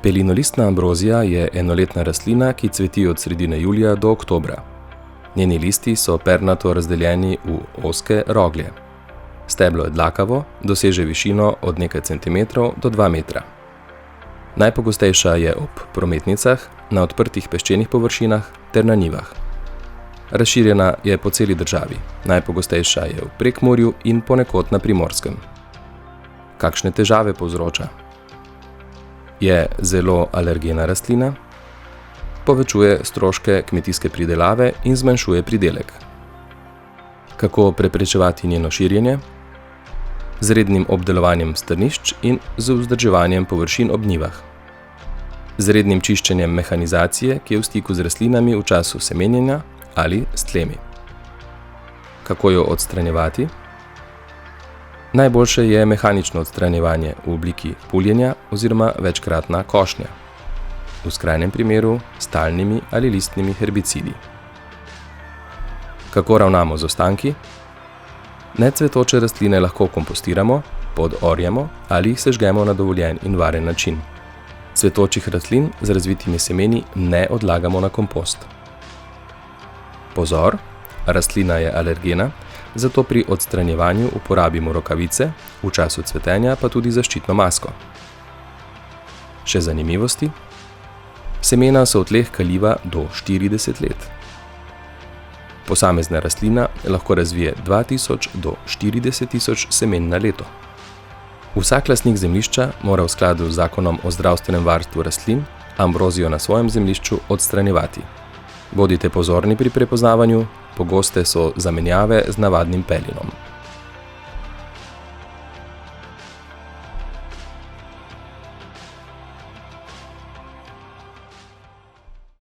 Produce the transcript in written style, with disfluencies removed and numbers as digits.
Pelinolistna ambrozija je enoletna rastlina, ki cveti od sredine julija do oktobra. Njeni listi so pernato razdeljeni v ozke roglje. Steblo je dlakavo, doseže višino od nekaj centimetrov do 2 metra. Najpogostejša je ob prometnicah, na odprtih peščenih površinah ter na njivah. Razširjena je po celi državi, najpogostejša je v Prekmurju in ponekod na Primorskem. Kakšne težave povzroča? Je zelo alergena rastlina, povečuje stroške kmetijske pridelave in zmanjšuje pridelek. Kako preprečevati njeno širjenje? Z rednim obdelovanjem strnišč in z vzdrževanjem površin ob njivah. Z rednim čiščenjem mehanizacije, ki je v stiku z rastlinami v času semenjenja ali s tlemi. Kako jo odstranjevati? Najboljše je mehanično odstranjevanje v obliki puljenja oziroma večkratna košnja. V skrajnem primeru s talnimi ali listnimi herbicidi. Kako ravnamo z ostanki? Necvetoče rastline lahko kompostiramo, podorjemo ali jih sežgemo na dovoljen in varen način. Cvetočih rastlin z razvitimi semeni ne odlagamo na kompost. Pozor, rastlina je alergena, zato pri odstranjevanju uporabimo rokavice, v času cvetenja pa tudi zaščitno masko. Še zanimivosti? Semena so v tleh kaliva do 40 let. Posamezna rastlina lahko razvije 2000 do 40 000 semen na leto. Vsak lastnik zemljišča mora v skladu z zakonom o zdravstvenem varstvu rastlin ambrozijo na svojem zemljišču odstranjevati. Bodite pozorni pri prepoznavanju, pogoste so zamenjave z navadnim pelinom.